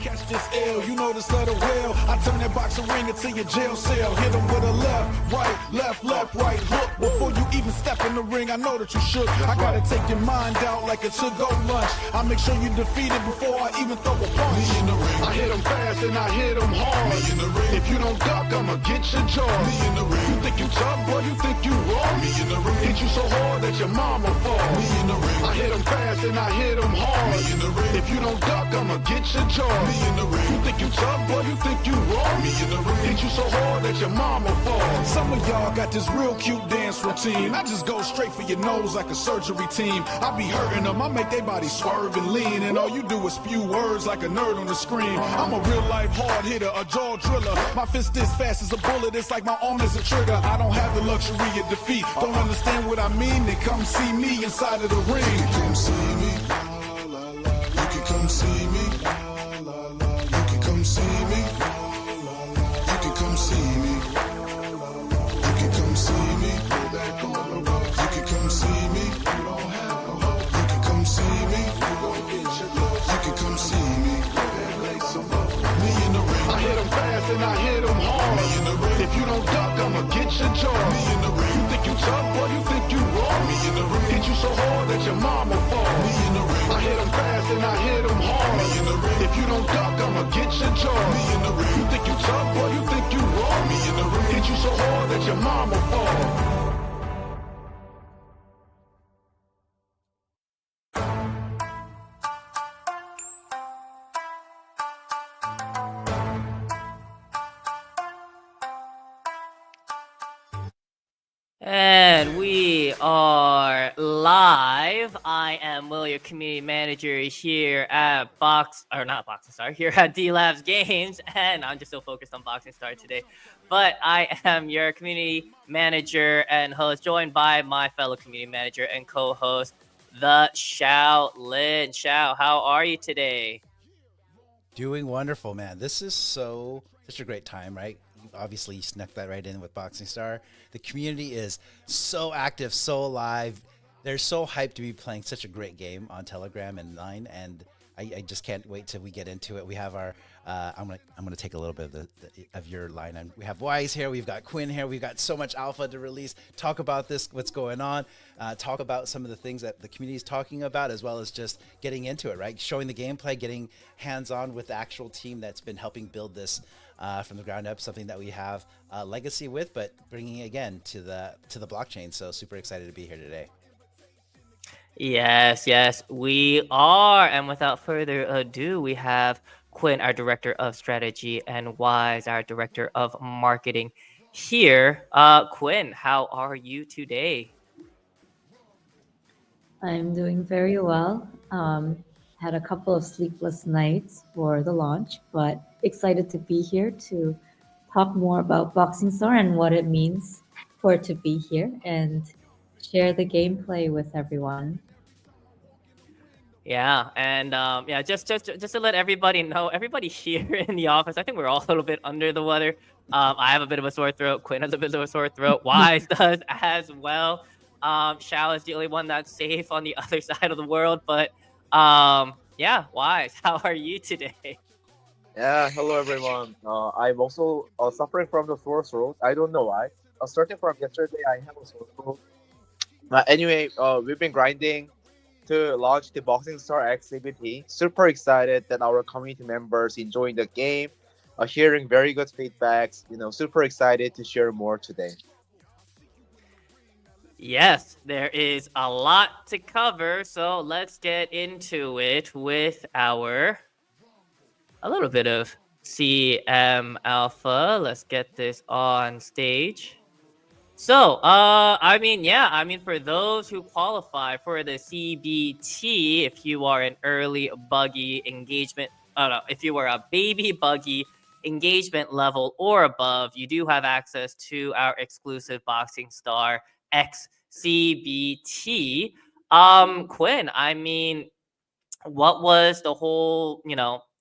Catch this L, you know this letter well. I turn that boxing ring into your jail cell. Hit him with a left, right hook. Before you even step in the ring, I know that you shook. I gotta take your mind out like a to-go lunch. I make sure you defeated before I even throw a punch. Me in the ring. I hit him fast and I hit him hard. Me in the ring. If you don't duck, I'ma get your jaw. Me in the ring. You think you tough, boy, you think you raw. Me in the ring. Hit you so hard that your mama fall. Me in the ring. I hit him fast and I hit him hard. Me in the ring. If you don't duck, I'ma get your jaw. Me in the ring. You think you tough, boy, you think you raw. Me in the ring. Hit you so hard that your mama fall. Some of y'all got this real cute dance routine. I just go straight for your nose like a surgery team. I be hurting them, I make their body swerve and lean. And all you do is spew words like a nerd on the screen. I'm a real life hard hitter, a jaw driller. My fist is fast as a bullet, it's like my arm is a trigger. I don't have the luxury of defeat. Don't understand what I mean? Then come see me inside of the ring. You can come see me. You can come see me. You can come see me. You can come see me. You can come see me. You can come see me. You can come see me. You can come see me. Me in the ring. I hit him fast and I hit him hard. Me in the ring. If you don't duck, I'ma get your jaw. Me in the ring. You think you tough, boy, you think you raw. Me in the ring. Hit you so hard that your mama fall. Me in the ring. I hit him fast and I hit him hard. Me in the ring. If you don't duck, I'ma get your jaw. Me in the ring. You think you tough, boy, you think you raw. Me in the ring. Hit you so hard that your mama fall. And we are live. I am Will, your community manager here at here at Delabs Games, and I'm just so focused on Boxing Star today. But I am your community manager and host, joined by my fellow community manager and co-host, theShaolin. Shao, how are you today? Doing wonderful, man. This is such a great time, right? Obviously, you snuck that right in with Boxing Star. The community is so active, so alive. They're so hyped to be playing such a great game on Telegram and Line, and I just can't wait till we get into it. We have our I'm gonna take a little bit of your line, and we have Wise here, we've got Quinn here, we've got so much alpha to release. Talk about what's going on. Talk about some of the things that the community is talking about, as well as just getting into it, right? Showing the gameplay, getting hands-on with the actual team that's been helping build this from the ground up, something that we have legacy with, but bringing it again to the blockchain. So super excited to be here today. Yes, we are. And without further ado, we have Quinn, our director of strategy, and Wise, our director of marketing here. Quinn, how are you today? I'm doing very well. Had a couple of sleepless nights for the launch, but excited to be here to talk more about Boxing Star and what it means for it to be here and share the gameplay with everyone. Yeah, and just to let everybody know, everybody here in the office, I think we're all a little bit under the weather. I have a bit of a sore throat. Quinn has a bit of a sore throat. Wise does as well. Shao is the only one that's safe on the other side of the world. But yeah, Wise, how are you today? Yeah, hello everyone. I'm also suffering from the sore throat. I don't know why. Starting from yesterday, I have a sore throat. Anyway, we've been grinding to launch the Boxing Star X CBT. Super excited that our community members enjoying the game, hearing very good feedbacks. Super excited to share more today. Yes, there is a lot to cover, so let's get into it with a little bit of CM Alpha. Let's get this on stage. So, for those who qualify for the CBT, if you are an early buggy engagement, if you are a baby buggy engagement level or above, you do have access to our exclusive Boxing Star X CBT. Quinn, what was the whole,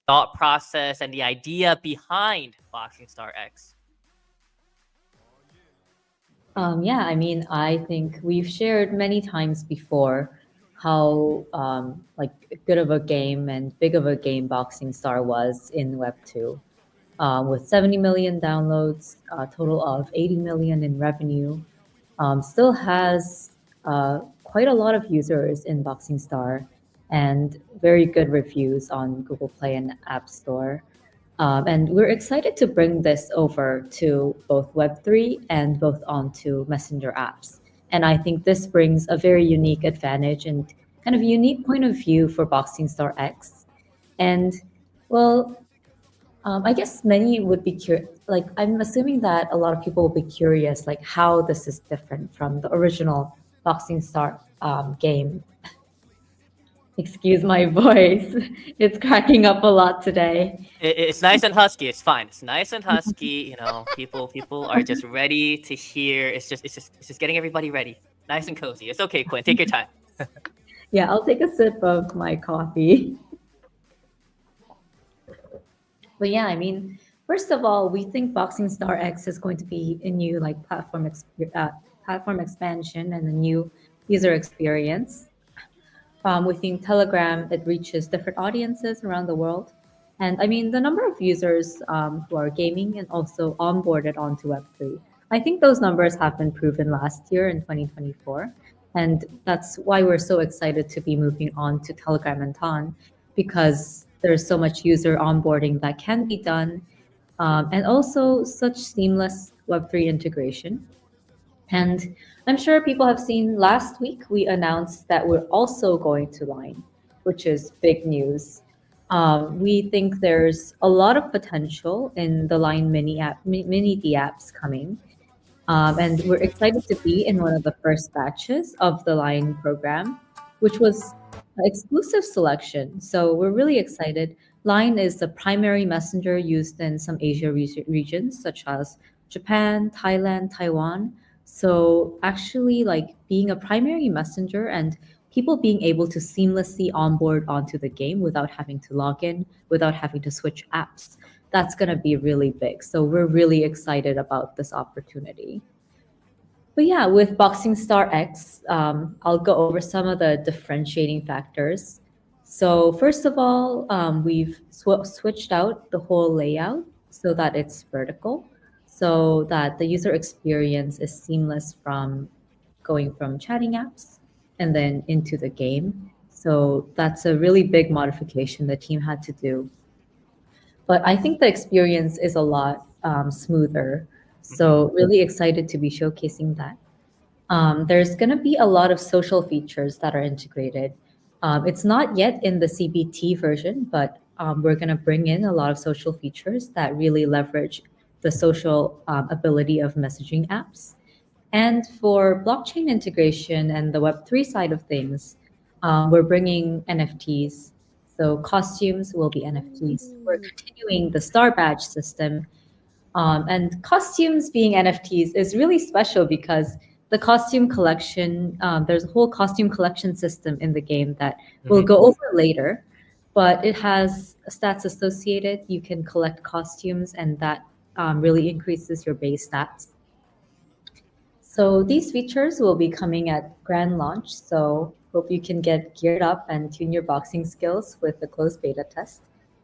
thought process and the idea behind Boxing Star X? I think we've shared many times before how like good of a game and big of a game Boxing Star was in Web 2. With 70 million downloads, a total of 80 million in revenue, still has quite a lot of users in Boxing Star and very good reviews on Google Play and App Store. And we're excited to bring this over to both Web3 and both onto Messenger apps. And I think this brings a very unique advantage and kind of unique point of view for Boxing Star X. And well, I guess many would be curious. Like, I'm assuming that a lot of people will be curious, like how this is different from the original Boxing Star game. Excuse my voice; it's cracking up a lot today. It's nice and husky. It's fine. It's nice and husky. You know, people are just ready to hear. It's just getting everybody ready. Nice and cozy. It's okay, Quinn. Take your time. Yeah, I'll take a sip of my coffee. But yeah, I mean, first of all, we think Boxing Star X is going to be a new like platform expansion and a new user experience. Within Telegram, it reaches different audiences around the world. And I mean, the number of users who are gaming and also onboarded onto Web3, I think those numbers have been proven last year in 2024. And that's why we're so excited to be moving on to Telegram and Ton, because there's so much user onboarding that can be done, and also such seamless Web3 integration. And I'm sure people have seen last week we announced that we're also going to Line, which is big news. We think there's a lot of potential in the Line mini D apps coming. And we're excited to be in one of the first batches of the Line program, which was an exclusive selection. So we're really excited. Line is the primary messenger used in some Asia regions, such as Japan, Thailand, Taiwan. So actually, like being a primary messenger and people being able to seamlessly onboard onto the game without having to log in, without having to switch apps, that's going to be really big. So we're really excited about this opportunity. But yeah, with Boxing Star X, I'll go over some of the differentiating factors. So first of all, we've switched out the whole layout so that it's vertical, so that the user experience is seamless from going from chatting apps and then into the game. So that's a really big modification the team had to do. But I think the experience is a lot smoother. So really excited to be showcasing that. There's going to be a lot of social features that are integrated. It's not yet in the CBT version, but we're going to bring in a lot of social features that really leverage the social ability of messaging apps. And for blockchain integration and the Web3 side of things, we're bringing NFTs. So costumes will be NFTs. We're continuing the Star Badge system. And costumes being NFTs is really special because the costume collection, there's a whole costume collection system in the game that we'll go over later, but it has stats associated. You can collect costumes, and that really increases your base stats. So these features will be coming at grand launch. So hope you can get geared up and tune your boxing skills with the closed beta test.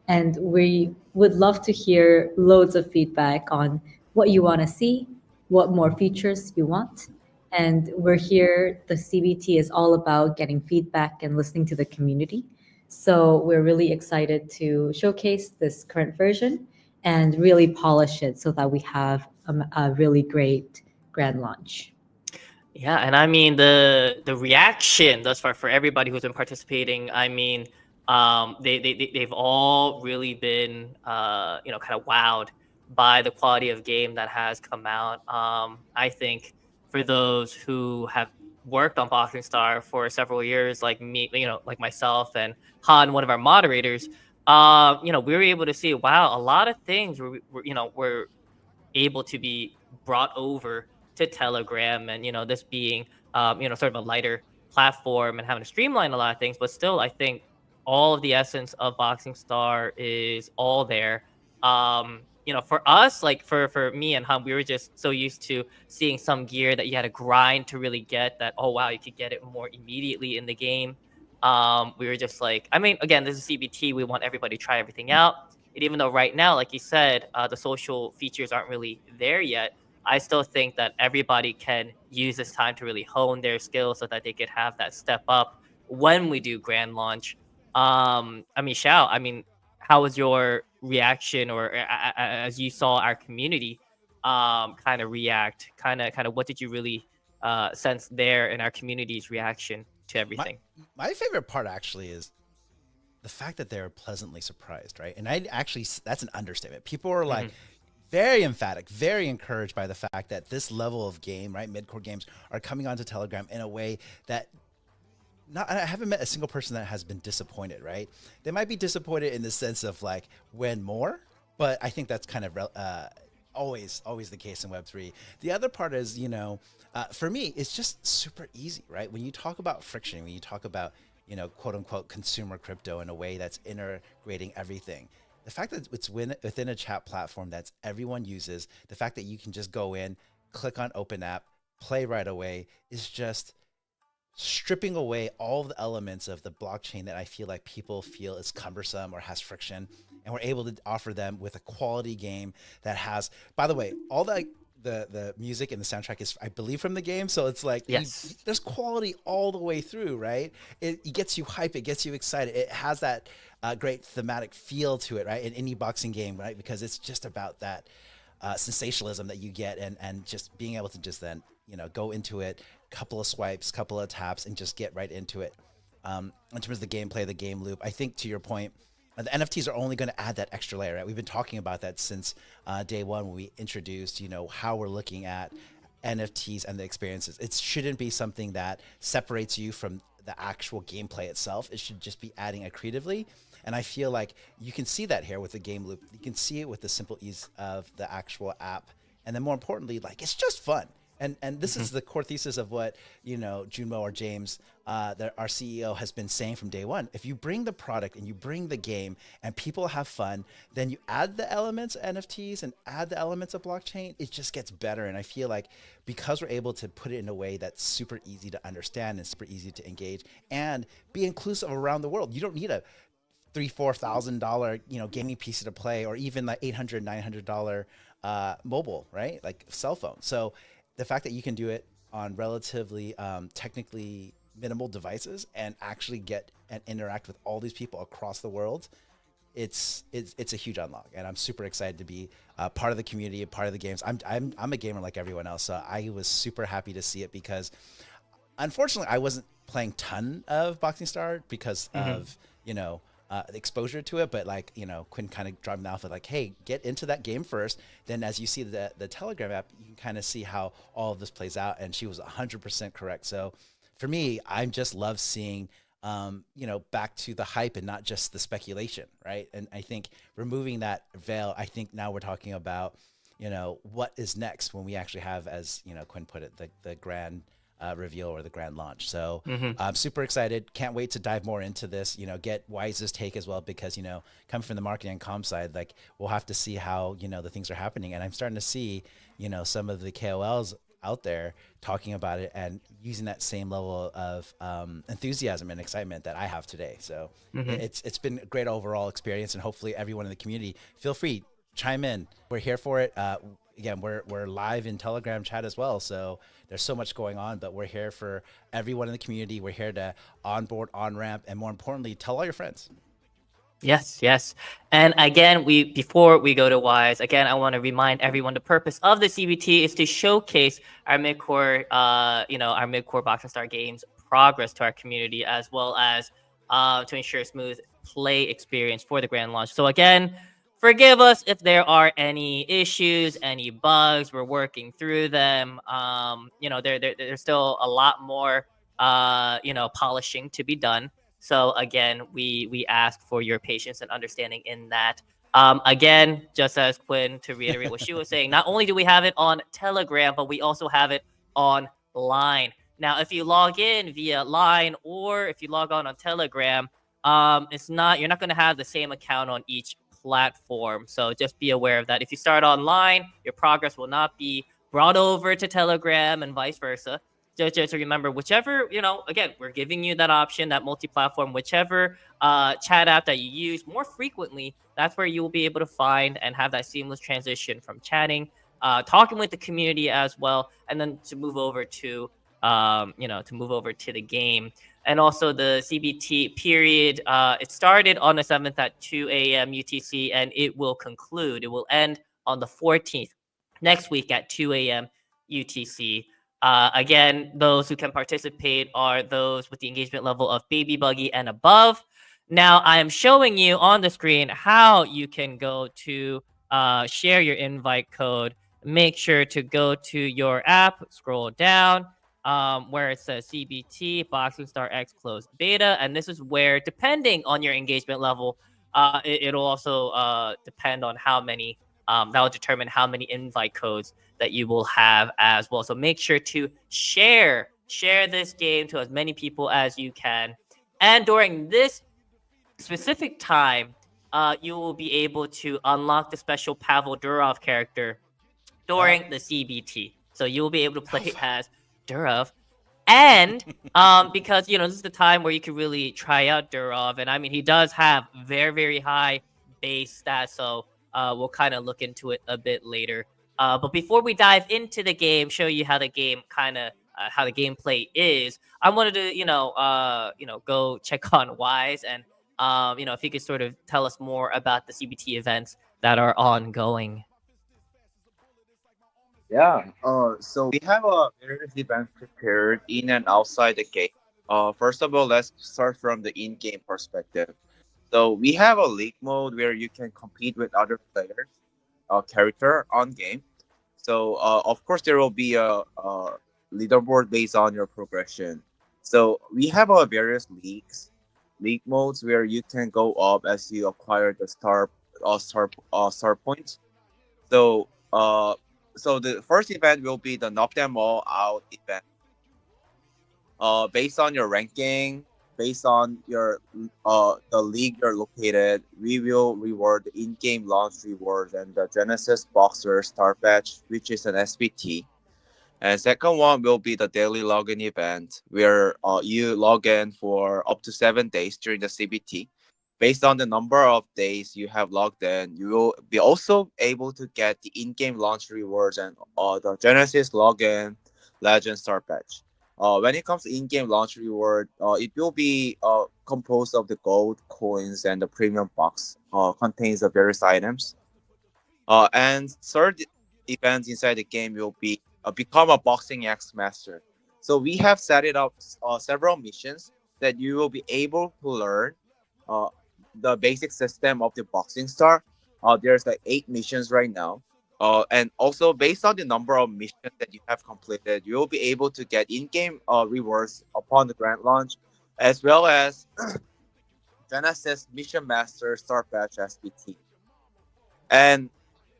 And we would love to hear loads of feedback on what you want to see, what more features you want. And we're here, the CBT is all about getting feedback and listening to the community. So we're really excited to showcase this current version and really polish it so that we have a really great grand launch. Yeah, and I mean the reaction thus far for everybody who's been participating. I mean, they've all really been kind of wowed by the quality of game that has come out. I think for those who have worked on Boxing Star for several years, like me, like myself and Han, one of our moderators, we were able to see, wow, a lot of things were able to be brought over to Telegram, and this being sort of a lighter platform and having to streamline a lot of things, but still I think all of the essence of Boxing Star is all there. For us, like for me and Hum, we were just so used to seeing some gear that you had to grind to really get, that oh wow, you could get it more immediately in the game. We were just like, I mean, again, this is CBT. We want everybody to try everything out. And even though right now, like you said, the social features aren't really there yet, I still think that everybody can use this time to really hone their skills so that they could have that step up when we do grand launch. I mean, Shao, I mean, how was your reaction, or as you saw our community kind of react? Kind of, what did you really sense there in our community's reaction to My everything? my favorite part actually is the fact that they're pleasantly surprised, right? And I actually, that's an understatement. People are like Mhm. very emphatic, very encouraged by the fact that this level of game, right, mid-core games, are coming onto Telegram in a way that I haven't met a single person that has been disappointed, right? They might be disappointed in the sense of like when more, but I think that's kind of always the case in Web3. The other part is, for me, it's just super easy, right? When you talk about friction, when you talk about, quote unquote consumer crypto in a way that's integrating everything, the fact that it's within a chat platform that everyone uses, the fact that you can just go in, click on open app, play right away, is just stripping away all the elements of the blockchain that I feel like people feel is cumbersome or has friction. And we're able to offer them with a quality game that has, by the way, all the music and the soundtrack is, I believe, from the game. So it's like, Yes. there's quality all the way through, right? It gets you hype. It gets you excited. It has that great thematic feel to it, right? In any boxing game, right? Because it's just about that sensationalism that you get, and just being able to just then, go into it, couple of swipes, couple of taps, and just get right into it. In terms of the gameplay, the game loop, I think to your point, the NFTs are only going to add that extra layer, right? We've been talking about that since day one when we introduced, how we're looking at NFTs and the experiences. It shouldn't be something that separates you from the actual gameplay itself. It should just be adding accretively. And I feel like you can see that here with the game loop. You can see it with the simple ease of the actual app. And then more importantly, like, it's just fun. And this is the core thesis of what, Junmo or James, our CEO, has been saying from day one. If you bring the product and you bring the game and people have fun, then you add the elements of NFTs and add the elements of blockchain, it just gets better. And I feel like because we're able to put it in a way that's super easy to understand and super easy to engage and be inclusive around the world, you don't need a $3,000-$4,000 gaming PC to play, or even like $800-$900 mobile, right, like cell phone. So the fact that you can do it on relatively technically minimal devices and actually get and interact with all these people across the world, it's a huge unlock. And I'm super excited to be part of the community, part of the games. I'm a gamer like everyone else, so I was super happy to see it, because unfortunately I wasn't playing ton of Boxing Star because of the exposure to it, but like, Quinn kind of dropped me off with like, hey, get into that game first. Then as you see the Telegram app, you can kind of see how all of this plays out. And she was 100% correct. So for me, I just love seeing, back to the hype and not just the speculation, right? And I think removing that veil, I think now we're talking about, what is next when we actually have, as Quinn put it, the grand reveal or the grand launch. So I'm super excited. Can't wait to dive more into this, get Wise's take as well, because, coming from the marketing and comm side, like, we'll have to see how, the things are happening. And I'm starting to see, some of the KOLs out there talking about it and using that same level of enthusiasm and excitement that I have today. So it's been a great overall experience, and hopefully everyone in the community, feel free, chime in. We're here for it. Again, we're live in Telegram chat as well. So there's so much going on, but we're here for everyone in the community. We're here to onboard, on-ramp, and more importantly, tell all your friends. Yes. And again, before we go to Wise, again, I want to remind everyone the purpose of the CBT is to showcase our mid-core, our mid-core Boxing Star games progress to our community, as well as to ensure a smooth play experience for the grand launch. So again, forgive us if there are any issues, any bugs. We're working through them. There's still a lot more, polishing to be done. So again, we ask for your patience and understanding in that. Again, just as Quinn, to reiterate what she was saying, not only do we have it on Telegram, but we also have it online. Now, if you log in via Line or if you log on Telegram, you're not going to have the same account on each platform. So just be aware of that. If you start online, your progress will not be brought over to Telegram and vice versa. just remember, whichever, again, we're giving you that option, that multi-platform, whichever chat app that you use more frequently, that's where you will be able to find and have that seamless transition from chatting, talking with the community as well, and then to move over to the game. And also the CBT period, it started on the 7th at 2 a.m. UTC, and it will end on the 14th, next week at 2 a.m. UTC. Again, those who can participate are those with the engagement level of Baby Buggy and above. Now, I am showing you on the screen how you can go to share your invite code. Make sure to go to your app, scroll down where it says CBT, Boxing Star X closed beta. And this is where, depending on your engagement level, it'll also depend on how many, that will determine how many invite codes that you will have as well. So make sure to share this game to as many people as you can. And during this specific time, you will be able to unlock the special Pavel Durov character during the CBT. So you will be able to play as Durov. And because this is the time where you can really try out Durov, and I mean he does have very, very high base stats, so we'll kind of look into it a bit later. But before we dive into the game, show you how the game how the gameplay is, I wanted to go check on Wise, and if you could sort of tell us more about the CBT events that are ongoing. Yeah. So we have a various events prepared in and outside the game. First of all, let's start from the in-game perspective. So we have a league mode where you can compete with other players, character on game. So of course there will be a leaderboard based on your progression. So we have various league modes where you can go up as you acquire the star points. So so the first event will be the knock them all out event. Based on your ranking, based on your the league you're located, we will reward the in-game launch rewards and the Genesis Boxer Star Patch, which is an SBT. And second one will be the daily login event, where you log in for up to 7 days during the CBT. Based on the number of days you have logged in, you will be also able to get the in-game launch rewards and the Genesis login Legend Star Patch. When it comes to in-game launch reward, it will be composed of the gold coins and the premium box. Contains the various items. And third event inside the game will be become a boxing X master. So we have set it up several missions that you will be able to learn the basic system of the boxing star. There's like 8 missions right now. And also based on the number of missions that you have completed, you will be able to get in-game rewards upon the grand launch, as well as Genesis Mission Master Star Patch SBT. And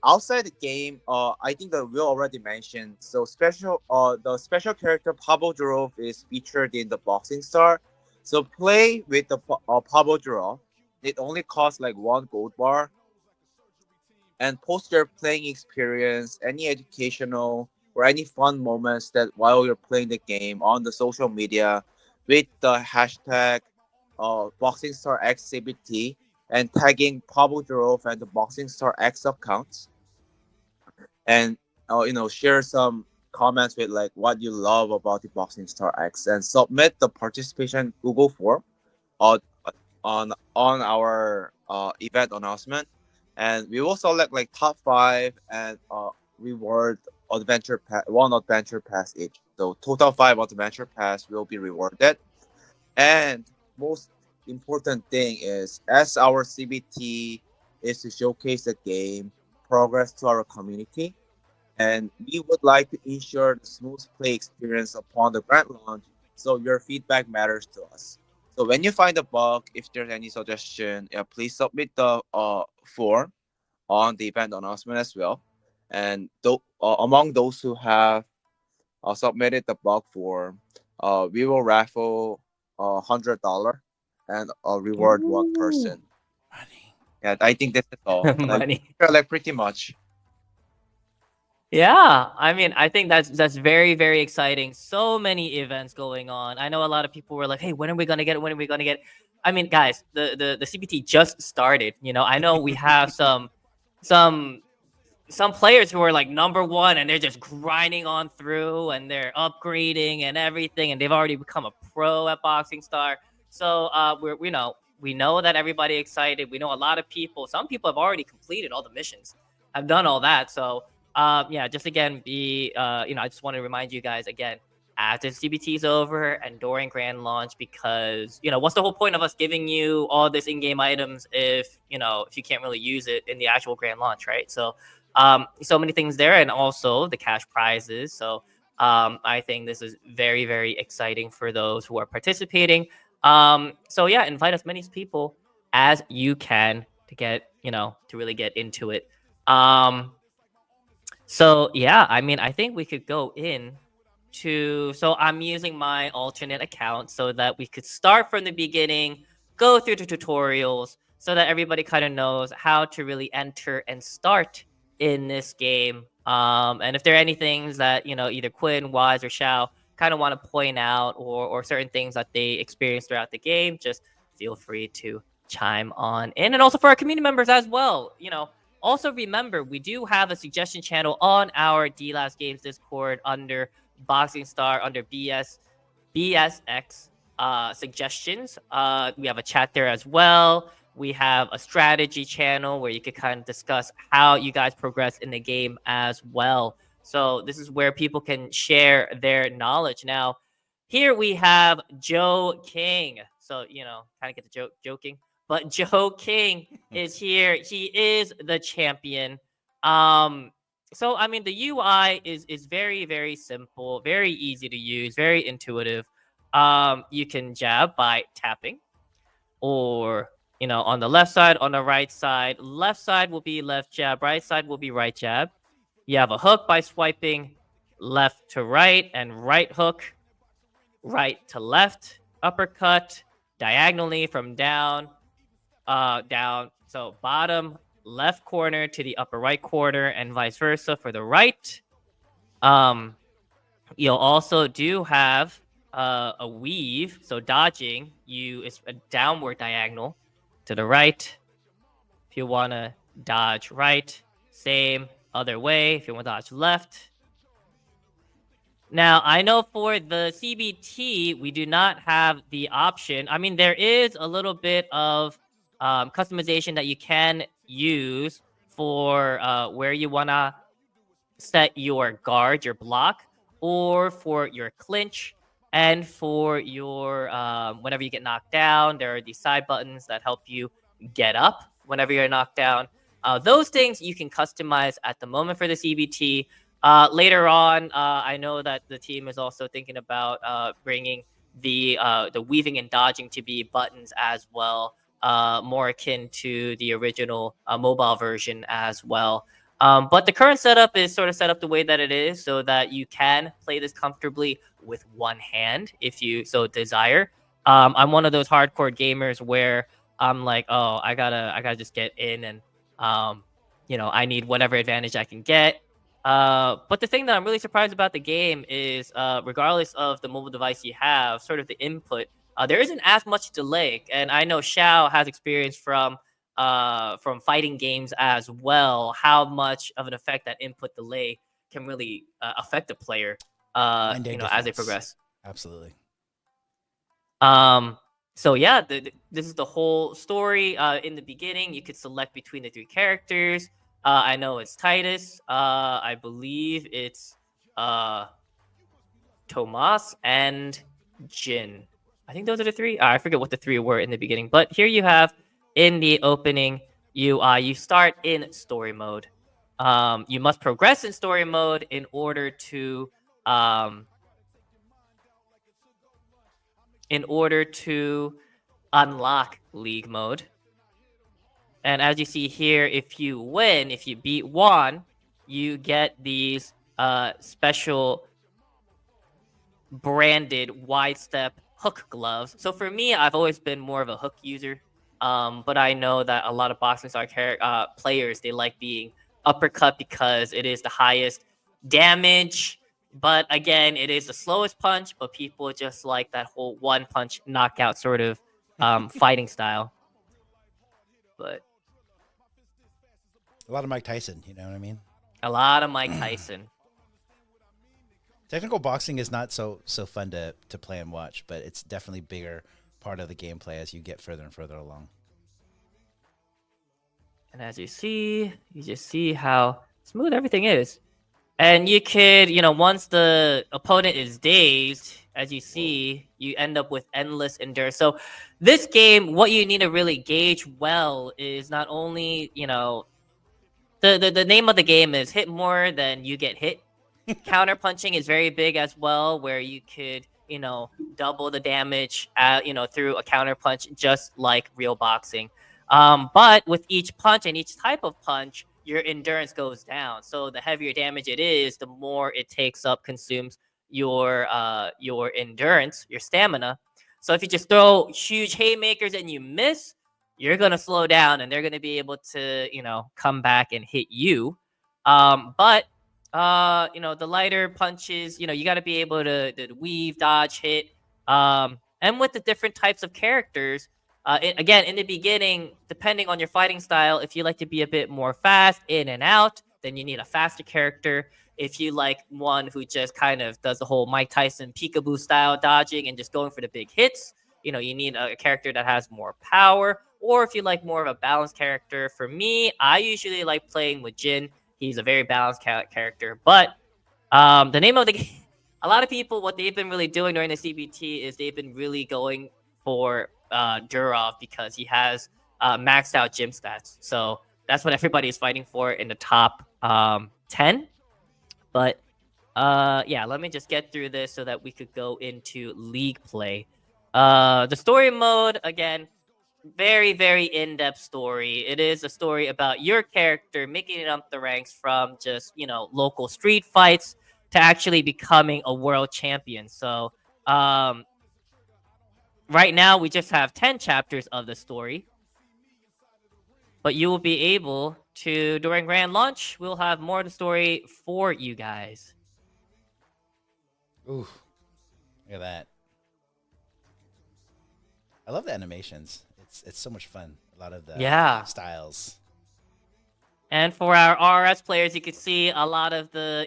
outside the game, I think that we already mentioned. So the special character Pavel Durov is featured in the Boxing Star. So play with the Pavel Durov. It only costs like 1 gold bar. And post your playing experience, any educational or any fun moments that while you're playing the game on the social media with the hashtag Boxing Star X CBT and tagging Pavel Durov and the Boxing Star X accounts, and share some comments with like what you love about the Boxing Star X, and submit the participation Google form on our event announcement, and we will select like top 5 and reward one adventure pass each. So total 5 adventure pass will be rewarded. And most important thing is, as our CBT is to showcase the game progress to our community, and we would like to ensure the smooth play experience upon the grand launch, so your feedback matters to us. So when you find a bug, if there's any suggestion, please submit the form on the event announcement as well. And among those who have submitted the bug form, we will raffle $100 and reward one person. Money. Yeah, I think this is all. Money. Like pretty much. Yeah, I mean, I think that's very, very exciting. So many events going on. I know a lot of people were like, "Hey, when are we gonna get it? When are we gonna get it?" I mean, guys, the CBT just started. You know, I know we have some some players who are like number one and they're just grinding on through and they're upgrading and everything and they've already become a pro at Boxing Star. So we know that everybody excited. We know a lot of people. Some people have already completed all the missions, have done all that. So yeah, just again I just want to remind you guys again after CBT is over and during grand launch, because what's the whole point of us giving you all this in-game items if if you can't really use it in the actual grand launch, right? So so many things there, and also the cash prizes. So I think this is very, very exciting for those who are participating. So yeah, invite as many people as you can to get to really get into it. So yeah, I mean, I think we could go in to, so I'm using my alternate account so that we could start from the beginning, go through the tutorials so that everybody kind of knows how to really enter and start in this game. And if there are any things that, either Quinn, Wise, or Shao kind of want to point out, or certain things that they experience throughout the game, just feel free to chime on in. And also for our community members as well, also remember, we do have a suggestion channel on our Delabs Games Discord under Boxing Star, under BSX suggestions. We have a chat there as well. We have a strategy channel where you can kind of discuss how you guys progress in the game as well. So this is where people can share their knowledge. Now, here we have Joe King. So, kind of get the joke joking. But Joe King is here. He is the champion. So I mean, the UI is very, very simple, very easy to use, very intuitive. You can jab by tapping, or on the left side, on the right side. Left side will be left jab, right side will be right jab. You have a hook by swiping left to right, and right hook, right to left, uppercut diagonally from down, down. So bottom left corner to the upper right corner, and vice versa for the right. You'll also do have a weave. So dodging, it's a downward diagonal to the right. If you want to dodge right, same other way. If you want to dodge left. Now, I know for the CBT, we do not have the option. I mean, there is a little bit of customization that you can use for where you want to set your guard, your block, or for your clinch, and for your whenever you get knocked down. There are these side buttons that help you get up whenever you're knocked down. Those things you can customize at the moment for the CBT. Later on, I know that the team is also thinking about bringing the weaving and dodging to be buttons as well, more akin to the original mobile version as well. But the current setup is sort of set up the way that it is, so that you can play this comfortably with one hand if you so desire. I'm one of those hardcore gamers where I'm like, oh, I gotta just get in, and I need whatever advantage I can get. But the thing that I'm really surprised about the game is, regardless of the mobile device you have, sort of the input, there isn't as much delay. And I know Shao has experience from fighting games as well, how much of an effect that input delay can really affect a player, as they progress. Absolutely. So yeah, this is the whole story. In the beginning, you could select between the three characters. I know it's Titus. I believe it's Tomas and Jin. I think those are the three. I forget what the three were in the beginning. But here you have in the opening UI, you start in story mode. You must progress in story mode in order to unlock league mode. And as you see here, if you win, if you beat Juan, you get these special branded wide step hook gloves. So for me, I've always been more of a hook user. But I know that a lot of Boxing Star players, they like being uppercut because it is the highest damage. But again, it is the slowest punch, but people just like that whole one punch knockout sort of fighting style. But A lot of Mike Tyson, you know what I mean? a lot of Mike Tyson. Technical boxing is not so fun to play and watch, but it's definitely bigger part of the gameplay as you get further and further along. And as you just see how smooth everything is. And you could, once the opponent is dazed, as you see, you end up with endless endurance. So this game, what you need to really gauge well is not only, the name of the game is hit more than you get hit. Counter punching is very big as well, where you could, double the damage, through a counter punch, just like real boxing. But with each punch and each type of punch, your endurance goes down. So the heavier damage it is, the more it consumes your endurance, your stamina. So if you just throw huge haymakers and you miss, you're gonna slow down, and they're gonna be able to, come back and hit you. But the lighter punches, you got to be able to weave, dodge, hit. And with the different types of characters, again, in the beginning, depending on your fighting style, if you like to be a bit more fast in and out, then you need a faster character. If you like one who just kind of does the whole Mike Tyson peekaboo style dodging and just going for the big hits, you need a character that has more power. Or if you like more of a balanced character, for me, I usually like playing with Jin. He's a very balanced character. But the name of the game, a lot of people, what they've been really doing during the CBT is they've been really going for Durov because he has maxed out gym stats. So that's what everybody is fighting for in the top 10. But yeah, let me just get through this so that we could go into league play. The story mode, again, very, very in-depth story. It is a story about your character making it up the ranks from just, local street fights to actually becoming a world champion. So right now we just have 10 chapters of the story, but you will be able to, during grand launch, we'll have more of the story for you guys. Ooh, look at that. I love the animations. It's so much fun. A lot of the styles. And for our RS players, you can see a lot of the,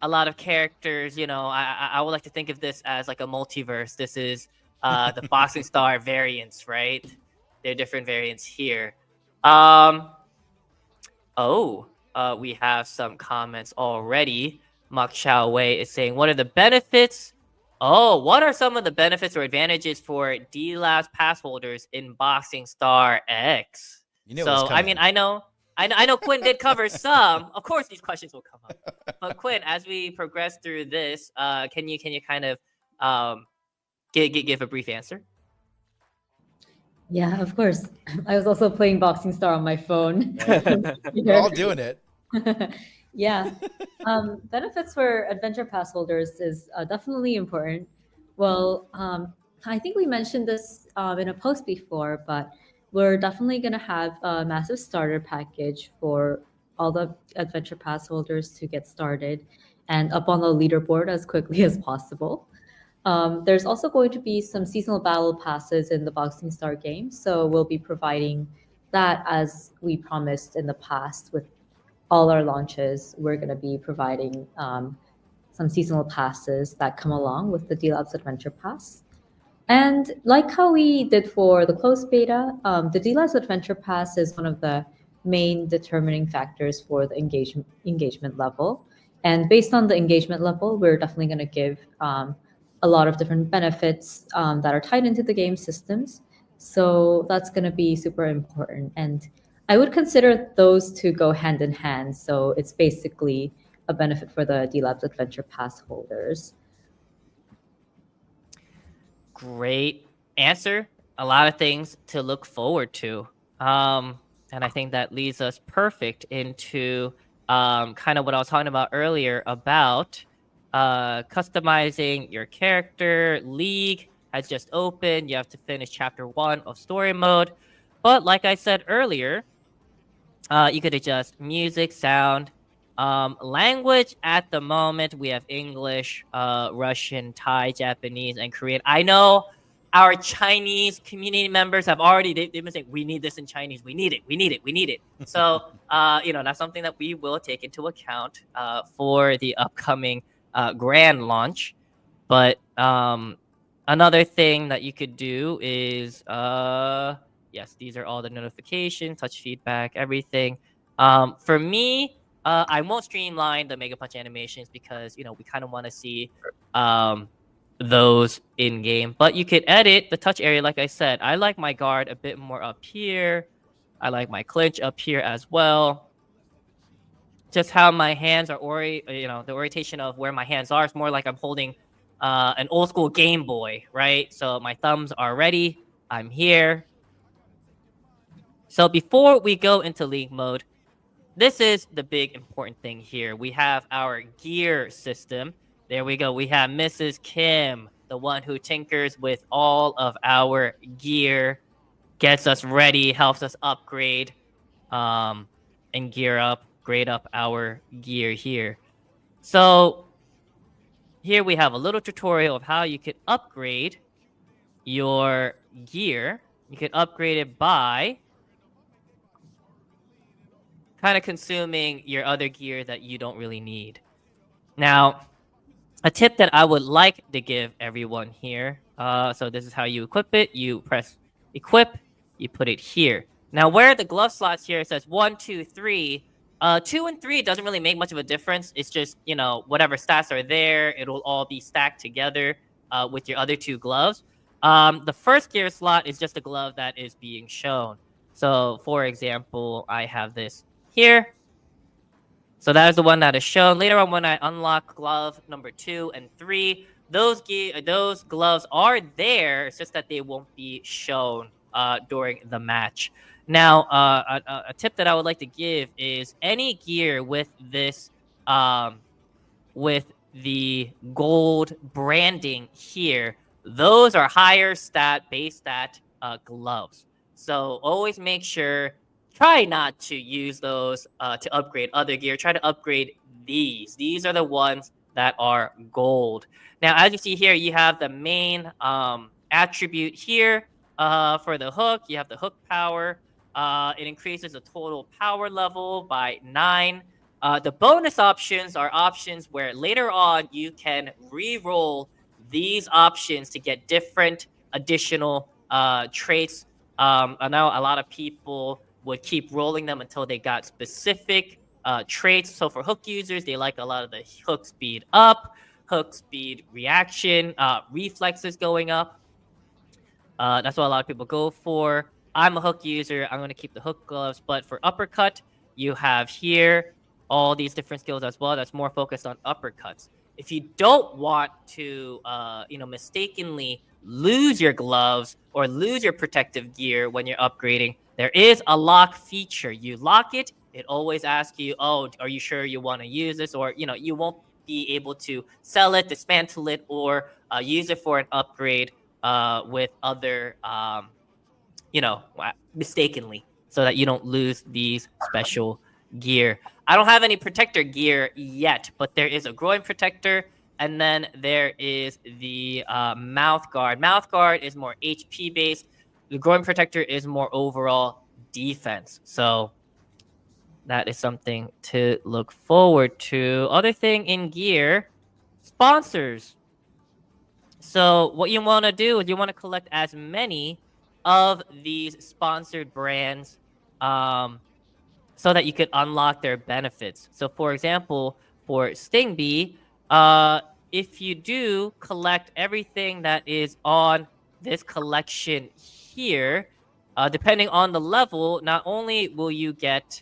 a lot of characters. I would like to think of this as like a multiverse. This is the Boxing Star variants, right? There are different variants here. We have some comments already. Mak Xiao Wei is saying, what are the benefits? What are some of the benefits or advantages for Delabs pass holders in Boxing Star X? So, I mean, I know Quinn did cover some. Of course, these questions will come up. But Quinn, as we progress through this, can you kind of give a brief answer? Yeah, of course. I was also playing Boxing Star on my phone. We're all doing it. Yeah. Benefits for Adventure Pass holders is definitely important. Well, I think we mentioned this in a post before, but we're definitely going to have a massive starter package for all the Adventure Pass holders to get started and up on the leaderboard as quickly as possible. There's also going to be some seasonal battle passes in the Boxing Star game, so we'll be providing that as we promised in the past with all our launches. We're going to be providing some seasonal passes that come along with the Delabs Adventure Pass. And like how we did for the closed beta, the Delabs Adventure Pass is one of the main determining factors for the engagement level. And based on the engagement level, we're definitely going to give a lot of different benefits that are tied into the game systems. So that's going to be super important. And I would consider those to go hand in hand. So it's basically a benefit for the Delabs Adventure Pass holders. Great answer. A lot of things to look forward to. And I think that leads us perfect into kind of what I was talking about earlier about customizing your character. League has just opened. You have to finish chapter 1 of story mode. But like I said earlier, you could adjust music, sound, Language at the moment, we have English, Russian, Thai, Japanese, and Korean. I know our Chinese community members have already, they've been saying, we need this in Chinese. We need it. We need it. We need it. So, that's something that we will take into account for the upcoming grand launch. But another thing that you could do is, yes, these are all the notifications, touch feedback, everything. For me, I won't streamline the Mega Punch animations because we kind of want to see those in game. But you could edit the touch area, like I said. I like my guard a bit more up here. I like my clinch up here as well. Just how my hands are the orientation of where my hands are is more like I'm holding an old school Game Boy, right? So my thumbs are ready. I'm here. So before we go into league mode, this is the big important thing here. We have our gear system. There we go. We have Mrs. Kim, the one who tinkers with all of our gear, gets us ready, helps us upgrade, and grade up our gear here. So here we have a little tutorial of how you could upgrade your gear. You could upgrade it by kind of consuming your other gear that you don't really need. Now, a tip that I would like to give everyone here. So this is how you equip it. You press equip, you put it here. Now, where the glove slots here, it says 1, 2, 3. 2 and 3 doesn't really make much of a difference. It's just, whatever stats are there, it'll all be stacked together with your other 2 gloves. The first gear slot is just a glove that is being shown. So, for example, I have this here. So that is the one that is shown. Later on, when I unlock glove number 2 and 3, those gloves are there. It's just that they won't be shown during the match. Now, a tip that I would like to give is any gear with this, with the gold branding here, those are higher base stat gloves. So always make sure, try not to use those to upgrade other gear. Try to upgrade these. These are the ones that are gold. Now, as you see here, you have the main attribute here for the hook. You have the hook power. It increases the total power level by 9. The bonus options are options where later on you can re-roll these options to get different additional traits. I know a lot of people would keep rolling them until they got specific traits. So for hook users, they like a lot of the hook speed up, hook speed reaction, reflexes going up. That's what a lot of people go for. I'm a hook user. I'm going to keep the hook gloves. But for uppercut, you have here all these different skills as well. That's more focused on uppercuts. If you don't want to, mistakenly lose your gloves or lose your protective gear when you're upgrading, there is a lock feature. You lock it. It always asks you, oh, are you sure you want to use this? Or, you won't be able to sell it, dismantle it, or use it for an upgrade with other, mistakenly, so that you don't lose these special gear. I don't have any protector gear yet, but there is a groin protector, and then there is the mouth guard. Mouth guard is more HP based. The groin protector is more overall defense. So that is something to look forward to. Other thing in gear, sponsors. So what you want to do is you want to collect as many of these sponsored brands so that you could unlock their benefits. So for example, for Stingbee, if you do collect everything that is on this collection here, depending on the level, not only will you get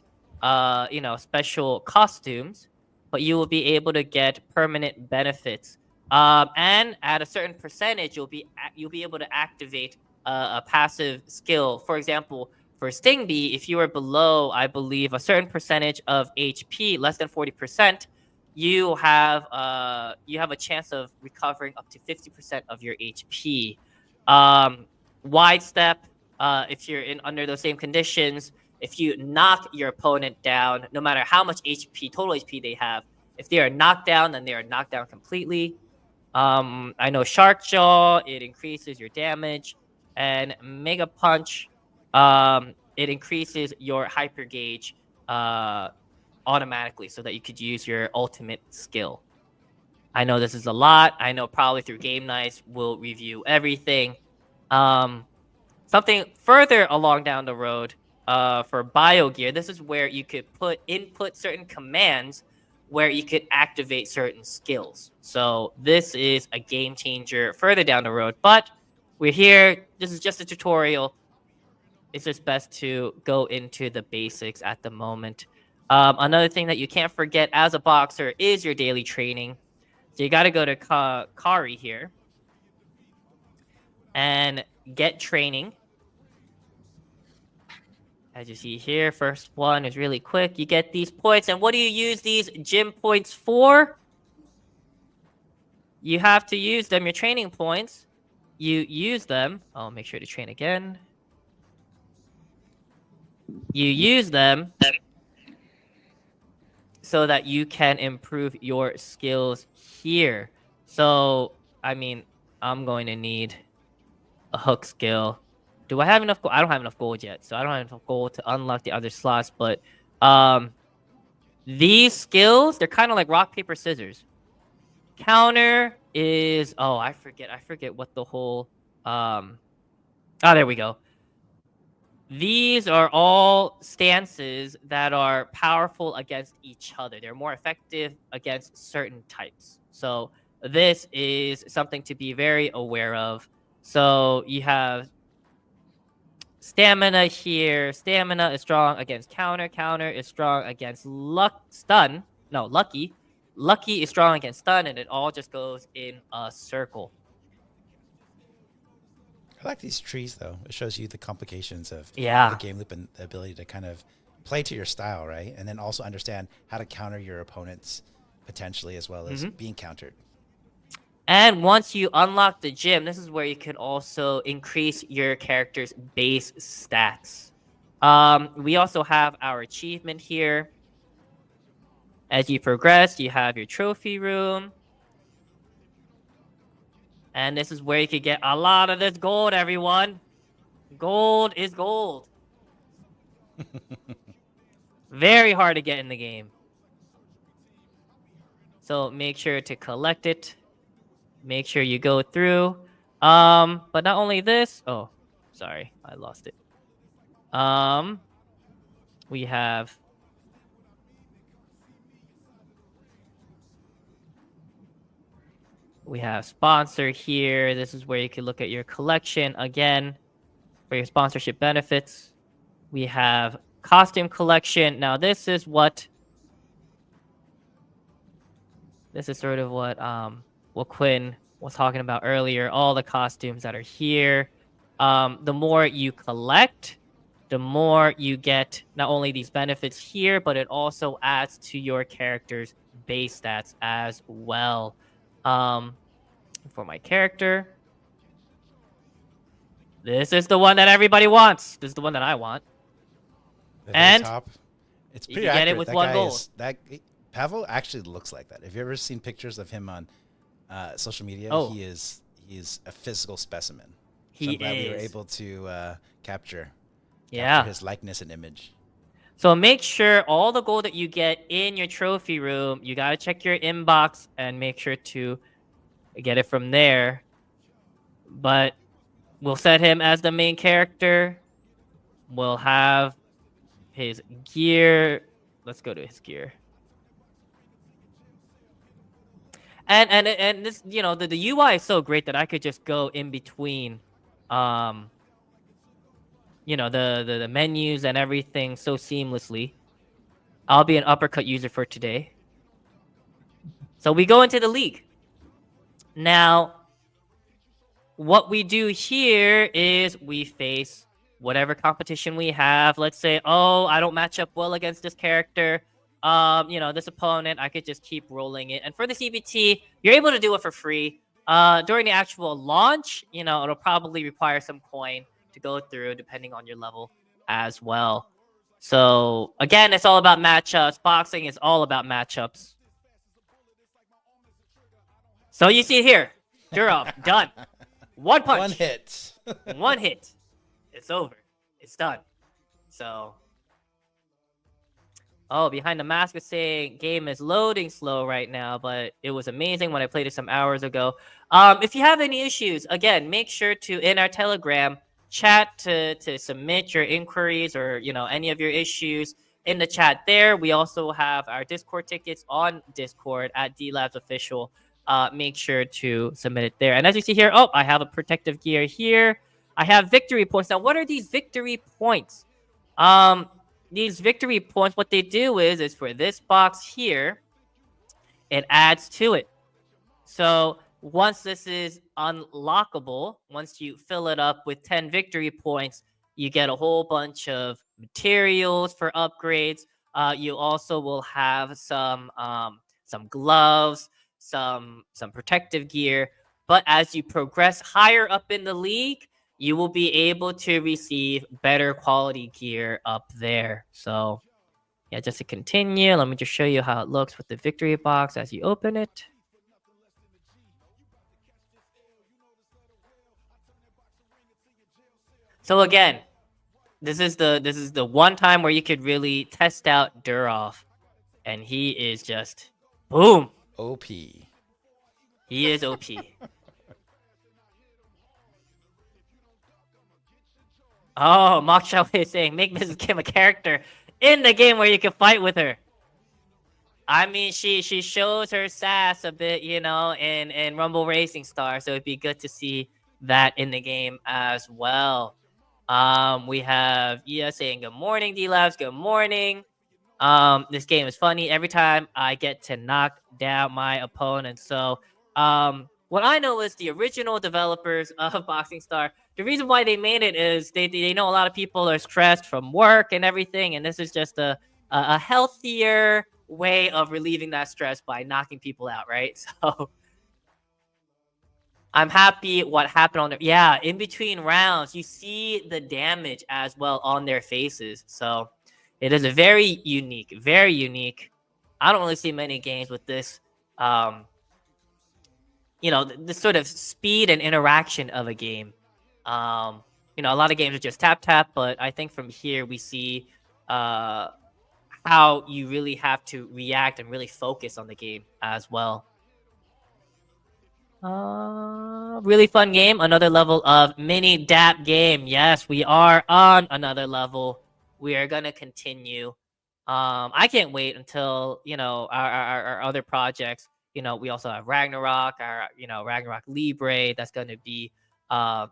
special costumes, but you will be able to get permanent benefits. And at a certain percentage, you'll be able to activate a passive skill. For example, for Stingbee, if you are below, I believe, a certain percentage of HP, less than 40%, you have a chance of recovering up to 50% of your HP. Wide step, if you're in under those same conditions, if you knock your opponent down, no matter how much HP, total HP they have, if they are knocked down, then they are knocked down completely. I know Shark Jaw, it increases your damage, and Mega Punch, it increases your hyper gauge automatically so that you could use your ultimate skill. I know this is a lot. I know probably through game nights we'll review everything. Something further along down the road, for Bio Gear, this is where you could input certain commands where you could activate certain skills. So this is a game changer further down the road, but we're here. This is just a tutorial. It's just best to go into the basics at the moment. Another thing that you can't forget as a boxer is your daily training. So you got to go to Kari here and get training. As you see here, first one is really quick. You get these points, and what do you use these gym points for? You have to use them, your training points. You use them. Oh, make sure to train again. You use them so that you can improve your skills here. So, I mean, I'm going to need a hook skill. Do I have enough gold? I don't have enough gold yet, so I don't have enough gold to unlock the other slots, but these skills, they're kind of like rock, paper, scissors. Counter is, oh, I forget what the whole, there we go. These are all stances that are powerful against each other. They're more effective against certain types. So this is something to be very aware of. So you have stamina here. Stamina is strong against counter. Counter is strong against stun. No, lucky. Lucky is strong against stun, and it all just goes in a circle. I like these trees, though. It shows you the complications of the game loop and the ability to kind of play to your style, right? And then also understand how to counter your opponents potentially, as well as being countered. And once you unlock the gym, this is where you can also increase your character's base stats. We also have our achievement here. As you progress, you have your trophy room. And this is where you can get a lot of this gold, everyone. Gold is gold. Very hard to get in the game. So make sure to collect it. Make sure you go through. But not only this. Oh, sorry. I lost it. We have sponsor here. This is where you can look at your collection again for your sponsorship benefits. We have costume collection. Now this is sort of what Quinn was talking about earlier. All the costumes that are here. The more you collect, the more you get not only these benefits here, but it also adds to your character's base stats as well. For my character, this is the one that everybody wants. This is the one that I want. And top. It's pretty you accurate. get it with one gold. Pavel actually looks like that. Have you ever seen pictures of him on social media? Oh. He is a physical specimen. He so I'm glad is. we were able to capture his likeness and image. So make sure all the gold that you get in your trophy room, you got to check your inbox and make sure to get it from there. But we'll set him as the main character. We'll have his gear. Let's go to his gear. And this, the UI is so great that I could just go in between the menus and everything so seamlessly. I'll be an uppercut user for today. So we go into the league. Now, what we do here is we face whatever competition we have. Let's say, I don't match up well against this character. This opponent, I could just keep rolling it. And for the CBT, you're able to do it for free. During the actual launch, it'll probably require some coin to go through depending on your level as well. So again, it's all about matchups. Boxing is all about matchups. So you see here, Durov, done. One punch. One hit. One hit. It's over. It's done. So, oh, Behind the Mask is saying game is loading slow right now, but it was amazing when I played it some hours ago. If you have any issues, again, make sure to in our Telegram chat to submit your inquiries or any of your issues in the chat there. We also have our Discord tickets on Discord at Delabs Official. Make sure to submit it there. And as you see here, I have a protective gear here. I have victory points. Now, what are these victory points? These victory points, what they do is for this box here, it adds to it. So once this is unlockable, once you fill it up with 10 victory points, you get a whole bunch of materials for upgrades. You also will have some gloves, some protective gear. But as you progress higher up in the league, you will be able to receive better quality gear up there. So yeah, just to continue, let me just show you how it looks with the victory box as you open it. So again, this is the one time where you could really test out Durov, and he is just boom. OP. He is OP. Oh, Mock Xiao is saying make Mrs. Kim a character in the game where you can fight with her. I mean, she shows her sass a bit, in Rumble Racing Star, so it'd be good to see that in the game as well. We have saying good morning, D-Labs, good morning. This game is funny. Every time I get to knock down my opponent. So, what I know is the original developers of Boxing Star, the reason why they made it is they know a lot of people are stressed from work and everything, and this is just a healthier way of relieving that stress by knocking people out, right? So I'm happy what happened on there. In between rounds, you see the damage as well on their faces. So it is a very unique. I don't really see many games with this, this sort of speed and interaction of a game. A lot of games are just tap, but I think from here we see how you really have to react and really focus on the game as well. Really fun game. Another level of mini DAP game. Yes, we are on another level. We are gonna continue. I can't wait until our other projects. We also have Ragnarok, our Ragnarok Libre. That's gonna be an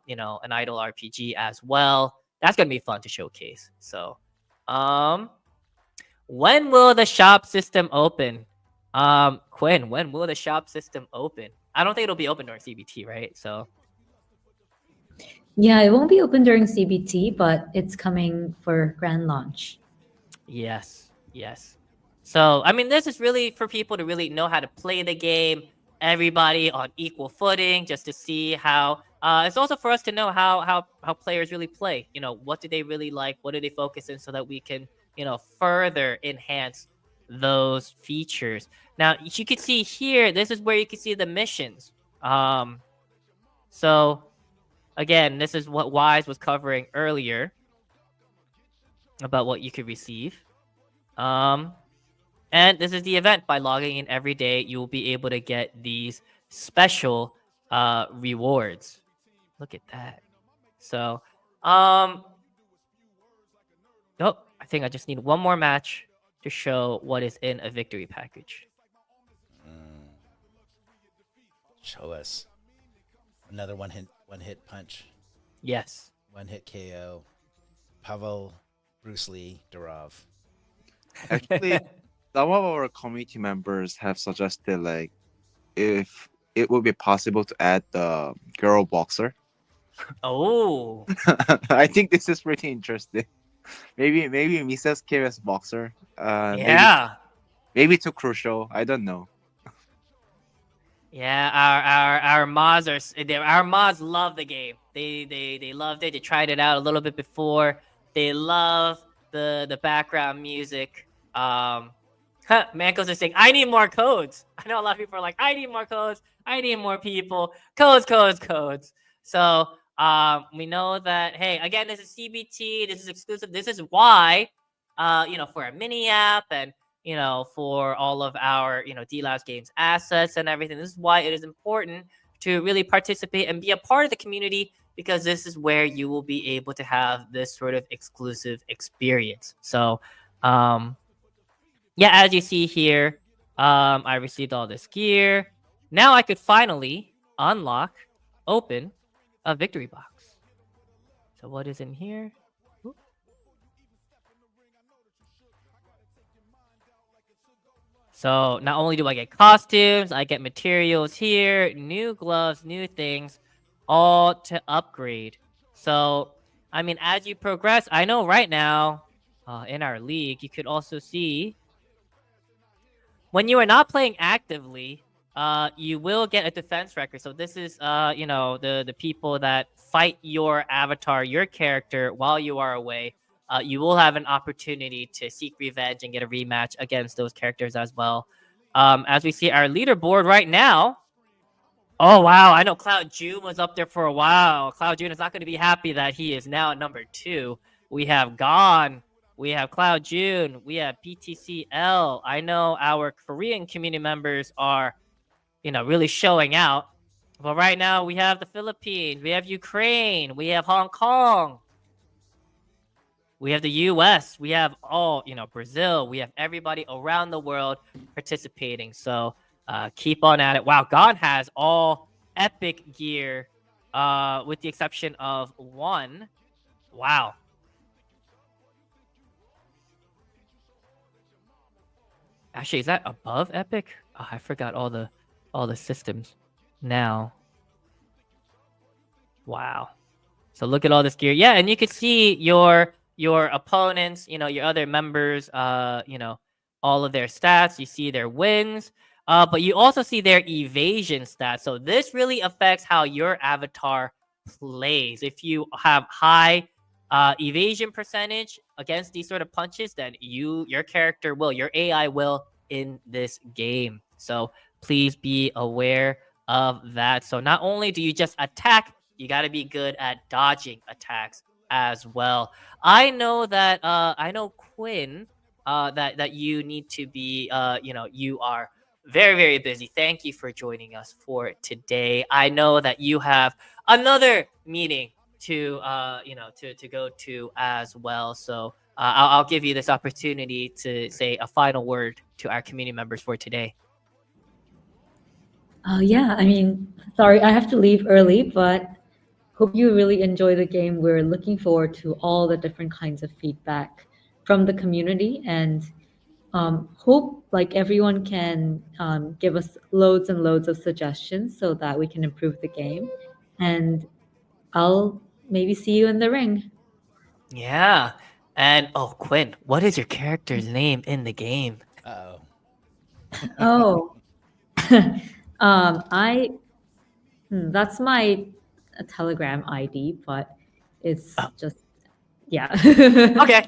idle RPG as well. That's gonna be fun to showcase. So, when will the shop system open? Quinn, when will the shop system open? I don't think it'll be open during CBT, right? So Yeah, it won't be open during CBT, but it's coming for grand launch. yes. So I mean, this is really for people to really know how to play the game. Everybody on equal footing, just to see how. It's also for us to know how players really play. What do they really like? What do they focus in, so that we can further enhance those features. Now you can see here, this is where you can see the missions. So again, this is what Wise was covering earlier about what you could receive. And this is the event. By logging in every day, you will be able to get these special rewards. Look at that. So I think I just need one more match to show what is in a victory package. Show us another one hit punch. Yes. One hit KO. Pavel, Bruce Lee, Durov. Actually, some of our community members have suggested if it would be possible to add the girl boxer. Oh. I think this is pretty interesting. Maybe Mrs. Kira's boxer. Yeah. Maybe too crucial. I don't know. Yeah, our mods our mods love the game. They loved it. They tried it out a little bit before. They love the background music. Mankos is saying, I need more codes. I know a lot of people are like, I need more codes. I need more people. Codes, codes, codes. So we know that, hey, again, this is CBT. This is exclusive. This is why, for a mini app and, for all of our, Delabs Games assets and everything. This is why it is important to really participate and be a part of the community, because this is where you will be able to have this sort of exclusive experience. So, yeah, as you see here, I received all this gear. Now I could finally open a victory box. So what is in here? Oop. So not only do I get costumes, I get materials here, new gloves, new things, all to upgrade. So, I mean, as you progress, I know right now, in our league, you could also see when you are not playing actively, you will get a defense record. So this is, the people that fight your avatar, your character, while you are away. You will have an opportunity to seek revenge and get a rematch against those characters as well. As we see our leaderboard right now. Oh, wow. I know Cloud June was up there for a while. Cloud June is not going to be happy that he is now at number 2. We have Gone. We have Cloud June. We have BTCL. I know our Korean community members are, really showing out. But right now we have the Philippines. We have Ukraine. We have Hong Kong. We have the US. We have Brazil. We have everybody around the world participating. So keep on at it. Wow, Gone has all epic gear, with the exception of one. Wow. Actually, is that above epic? Oh, I forgot all the systems now. Wow. So look at all this gear. Yeah, and you can see your opponents, your other members, all of their stats. You see their wins, but you also see their evasion stats. So this really affects how your avatar plays. If you have high evasion percentage against these sort of punches, then your character will, your AI will in this game. So please be aware of that. So not only do you just attack, you got to be good at dodging attacks as well. I know that Quinn, that you need to be, you are very, very busy. Thank you for joining us for today. I know that you have another meeting to go to as well. So I'll give you this opportunity to say a final word to our community members for today. Yeah, I mean, sorry, I have to leave early, but hope you really enjoy the game. We're looking forward to all the different kinds of feedback from the community, and hope like everyone can give us loads and loads of suggestions so that we can improve the game. And I'll maybe see you in the ring. Yeah. And Quinn, what is your character's name in the game? Uh-oh. Oh, that's my Telegram ID, but it's just, yeah.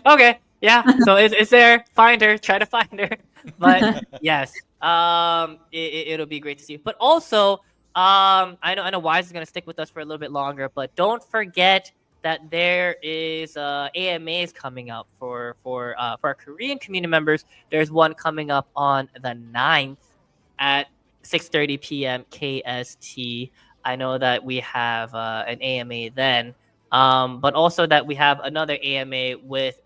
Okay. Yeah. So it's there. Find her. Try to find her. But yes, it'll be great to see you. But also, I know Wise is gonna stick with us for a little bit longer, but don't forget that there is AMAs coming up for our Korean community members. There's one coming up on the 9th at 6:30 p.m. KST. I know that we have an AMA then, but also that we have another AMA with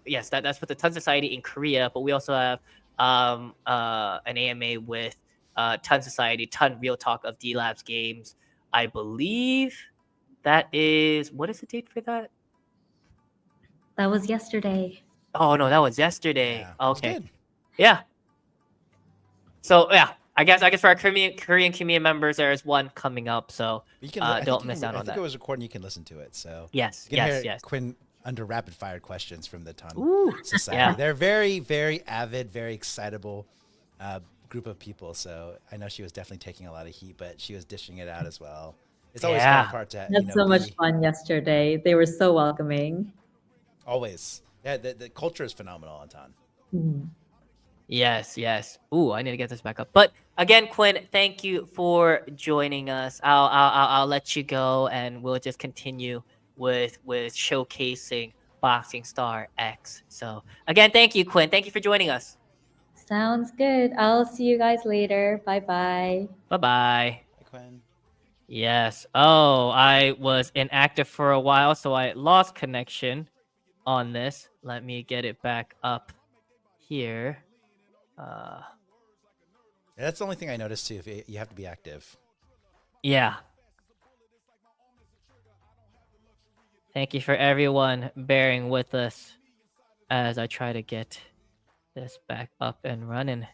yes, that's with the Ton Society in Korea, but we also have an AMA with Ton Society, Ton Real Talk of Delabs Games. I believe that is, what is the date for that? That was yesterday. Oh no, that was yesterday. Yeah, Okay. good. Yeah. So yeah, I guess for our Korean community members, there is one coming up. So You can, don't miss out on I think that. it was recording. You can listen to it. So Yes, you can yes, hear yes. Quinn under rapid fire questions from the Ton Ooh, Society. yeah. They're very, very avid, very excitable group of people. So I know she was definitely taking a lot of heat, but she was dishing it out as well. It's always a Yeah. fun part to Had so much fun yesterday. They were so welcoming. always. Yeah, the culture is phenomenal on Ton. Mhm. Yes, yes. Ooh, I need to get this back up. But again, Quinn, thank you for joining us. I'll let you go, and we'll just continue with showcasing Boxing Star X. So again, thank you, Quinn. Thank you for joining us. Sounds good. I'll see you guys later. Bye bye. Bye bye. Hi, Quinn. Yes. Oh, I was inactive for a while, so I lost connection on this. Let me get it back up here. Yeah, that's the only thing I noticed too. If you have to be active. Yeah. Thank you for everyone bearing with us as I try to get this back up and running.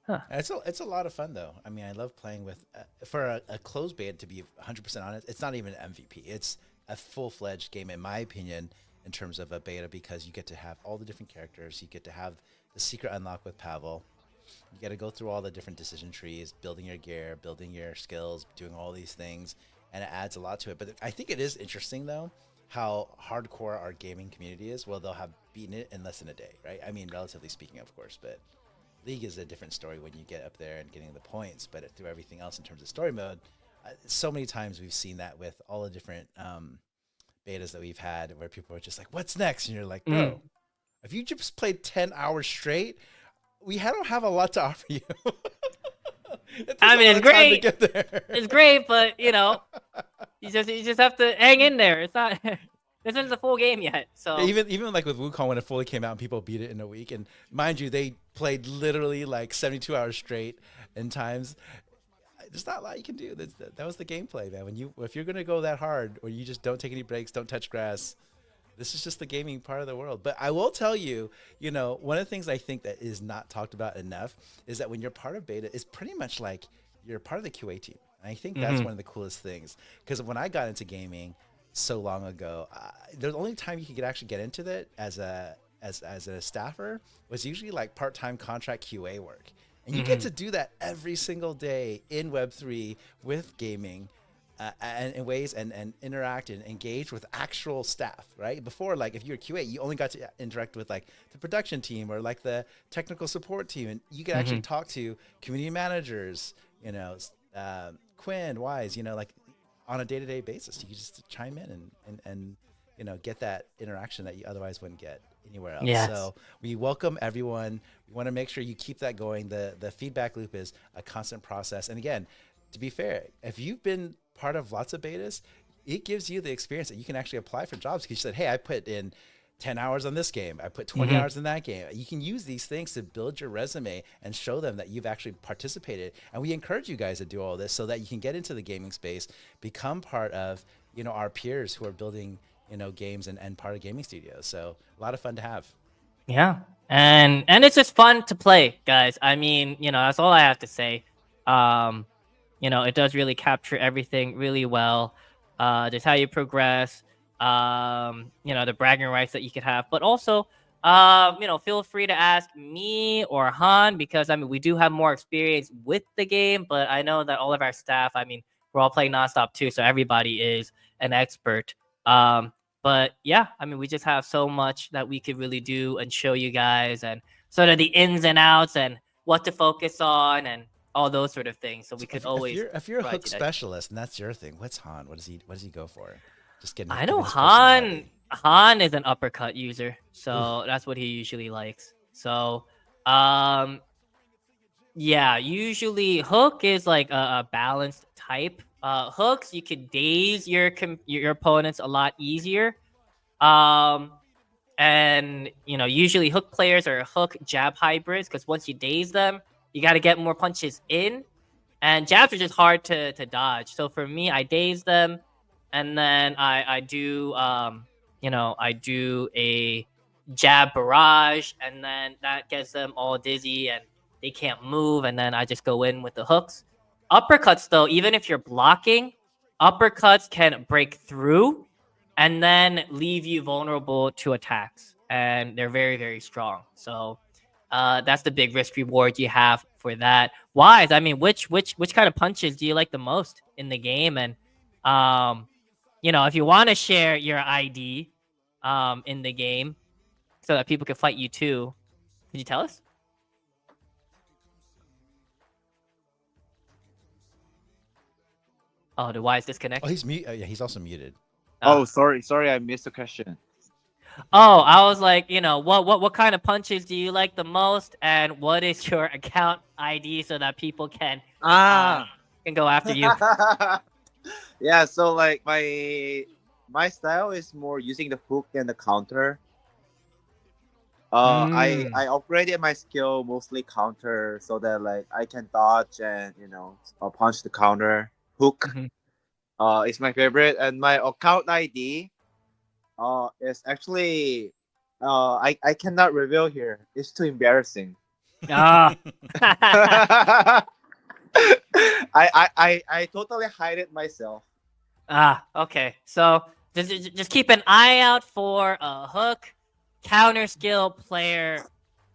Huh. It's a lot of fun though. I mean, I love playing with for a closed beta. To be 100% honest, it's not even an MVP. It's a full-fledged game, in my opinion, in terms of a beta, because you get to have all the different characters. You get to have the secret unlock with Pavel. You got to go through all the different decision trees, building your gear, building your skills, doing all these things, and it adds a lot to it. But I think it is interesting though how hardcore our gaming community is. Well, they'll have beaten it in less than a day, right? I mean, relatively speaking, of course, but League is a different story when you get up there and getting the points. But through everything else in terms of story mode, so many times we've seen that with all the different betas that we've had, where people are just like, "What's next?" And you're like, "Bro, if you just played 10 hours straight, we don't have a lot to offer you." I mean, it's great. To get there. It's great, but you just have to hang in there. It's not. This isn't the full game yet. So even like with Wukong, when it fully came out and people beat it in a week, and mind you, they played literally like 72 hours straight in times. There's not a lot you can do. That was the gameplay, man. If you're gonna go that hard, or you just don't take any breaks, don't touch grass, this is just the gaming part of the world. But I will tell you, one of the things I think that is not talked about enough is that when you're part of beta, it's pretty much like you're part of the QA team. And I think that's one of the coolest things, because when I got into gaming so long ago, the only time you could actually get into that as a staffer was usually like part-time contract QA work. And you get to do that every single day in Web3 with gaming, and in ways and interact and engage with actual staff, right? Before, like if you're QA, you only got to interact with like the production team or like the technical support team, and you could actually talk to community managers, Quinn, Wise, like on a day-to-day basis. You could just chime in and get that interaction that you otherwise wouldn't get anywhere else. Yes. So we welcome everyone. We want to make sure you keep that going. The feedback loop is a constant process. And again, to be fair, if you've been part of lots of betas, it gives you the experience that you can actually apply for jobs, because you said, hey, I put in 10 hours on this game, I put 20 hours in that game. You can use these things to build your resume and show them that you've actually participated. And we encourage you guys to do all this so that you can get into the gaming space, become part of our peers who are building games and part of gaming studios. So a lot of fun to have. Yeah, and it's just fun to play, guys. I mean, that's all I have to say. It does really capture everything really well. Just how you progress. The bragging rights that you could have, but also, feel free to ask me or Han, because we do have more experience with the game, but I know that all of our staff, we're all playing nonstop too, so everybody is an expert. But yeah, we just have so much that we could really do and show you guys, and sort of the ins and outs and what to focus on and all those sort of things. So we could always. If you're a hook specialist and that's your thing, what's Han? What does he go for? Just getting. I know Han is an uppercut user, so that's what he usually likes. So, yeah, usually hook is like a balanced type. Hooks, you could daze your opponents a lot easier. And usually hook players are hook jab hybrids, because once you daze them, you got to get more punches in, and jabs are just hard to dodge. So for me, I daze them, and then I do I do a jab barrage, and then that gets them all dizzy and they can't move, and then I just go in with the hooks. Uppercuts, though, even if you're blocking, uppercuts can break through and then leave you vulnerable to attacks, and they're very, very strong. So that's the big risk reward you have for that. Wise, which kind of punches do you like the most in the game? And if you want to share your ID in the game so that people can fight you too, could you tell us? Oh, the Wise disconnect. Oh, he's mute. Yeah, he's also muted. Oh, sorry, I missed the question. Oh, I was like, what kind of punches do you like the most, and what is your account ID so that people can go after you? Yeah, so like my style is more using the hook and the counter. I upgraded my skill mostly counter so that like I can dodge and punch the counter. Hook Mhm. is my favorite, and my account ID is actually I cannot reveal here. It's too embarrassing. Ah. I totally hide it myself. Okay. So just keep an eye out for a hook counter skill player.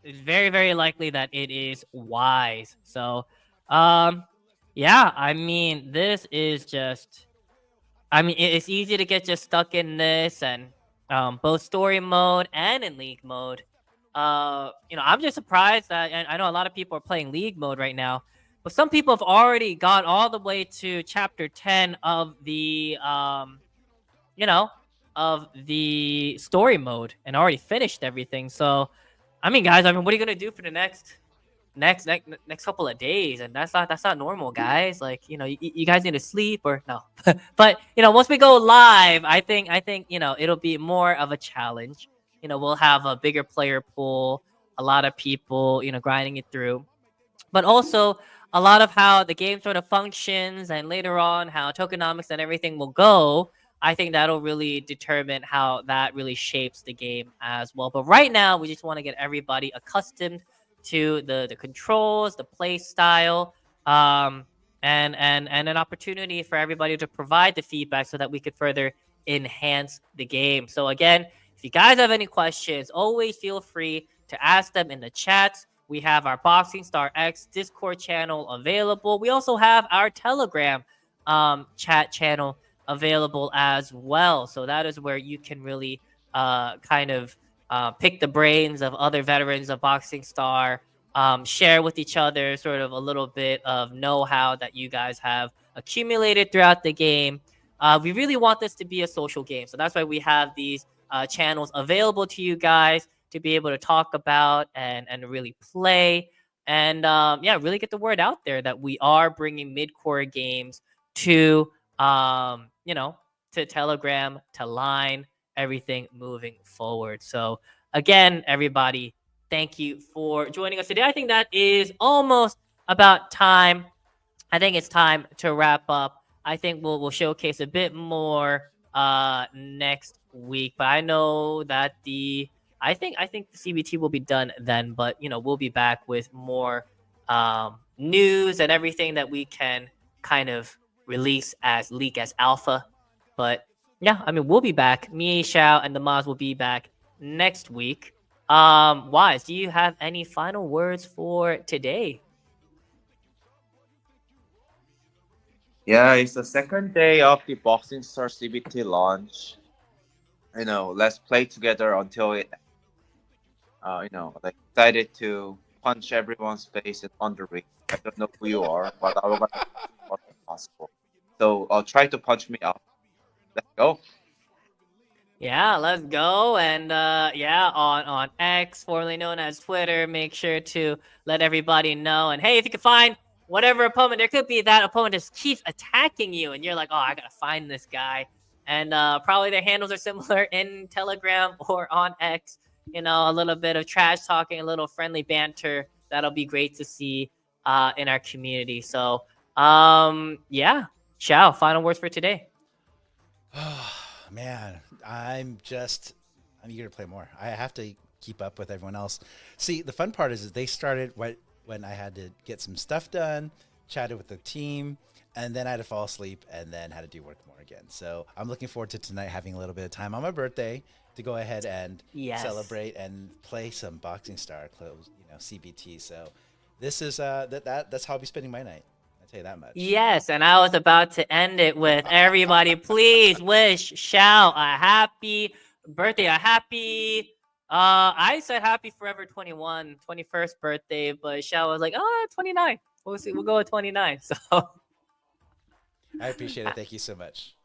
It's very, very likely that it is Wise. So, yeah, I mean, this is just, I mean, it's easy to get just stuck in this, and both story mode and in league mode. I'm just surprised that, and I know a lot of people are playing league mode right now, but some people have already got all the way to chapter 10 of the you know, of the story mode and already finished everything. So, I mean, guys, what are you gonna do for the next couple of days? And that's not normal, guys. Like, you guys need to sleep or no. But once we go live, I think it'll be more of a challenge. We'll have a bigger player pool, a lot of people, grinding it through, but also a lot of how the game sort of functions, and later on how tokenomics and everything will go. I think that'll really determine how that really shapes the game as well. But right now, we just want to get everybody accustomed to the controls, the play style, and an opportunity for everybody to provide the feedback so that we could further enhance the game. So again, if you guys have any questions, always feel free to ask them in the chats. We have our Boxing Star X Discord channel available. We also have our Telegram chat channel available as well. So that is where you can really kind of pick the brains of other veterans of Boxing Star, share with each other sort of a little bit of know-how that you guys have accumulated throughout the game. We really want this to be a social game. So that's why we have these channels available to you guys to be able to talk about and really play, and really get the word out there that we are bringing mid-core games to to Telegram, to Line, everything moving forward. So again, everybody, thank you for joining us today. I think that is almost about time. I think it's time to wrap up. I think we'll showcase a bit more next week, but I know that I think the CBT will be done then, but we'll be back with more news and everything that we can kind of release as leak as alpha. But yeah, I mean, we'll be back. Me, Xiao, and the Maz will be back next week. Wise, do you have any final words for today? Yeah, it's the second day of the Boxing Star CBT launch. Let's play together until it. Like excited to punch everyone's face on the ring. I don't know who you are, but I will gonna do what possible. So I'll try to punch me out. Let's go. Yeah, let's go. And on X, formerly known as Twitter, make sure to let everybody know. And hey, if you can find whatever opponent, there could be that opponent just keeps attacking you, and you're like, oh, I gotta find this guy. And probably their handles are similar in Telegram or on X. A little bit of trash talking, a little friendly banter. That'll be great to see in our community. So, Xiao, final words for today. Man, I'm eager to play more. I have to keep up with everyone else. See, the fun part is they started when I had to get some stuff done, chatted with the team, and then I had to fall asleep and then had to do work more again. So I'm looking forward to tonight having a little bit of time on my birthday to go ahead and celebrate and play some Boxing Star CBT. So this is that's how I'll be spending my night. tell you that much. Yes, and I was about to end it with everybody, please wish Shao a happy birthday, a happy. I said happy forever 21, 21st birthday, but Shao was like, oh, 29. We'll see. We'll go with 29. So I appreciate it. Thank you so much.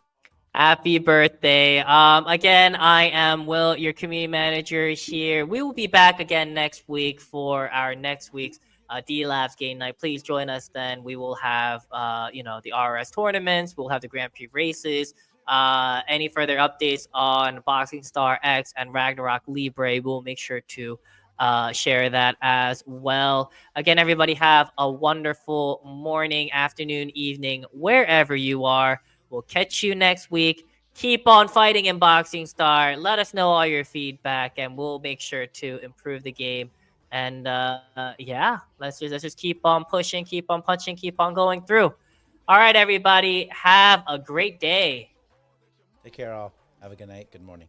happy birthday. Again, I am Will, your community manager here. We will be back again next week for our next week's Delabs game night. Please join us then. We will have, the RS tournaments. We'll have the Grand Prix races. Any further updates on Boxing Star X and Ragnarok Libre, we'll make sure to share that as well. Again, everybody have a wonderful morning, afternoon, evening, wherever you are. We'll catch you next week. Keep on fighting in Boxing Star. Let us know all your feedback, and we'll make sure to improve the game. And let's just keep on pushing, keep on punching, keep on going through. All right, everybody, have a great day. Take care, all. Have a good night. Good morning.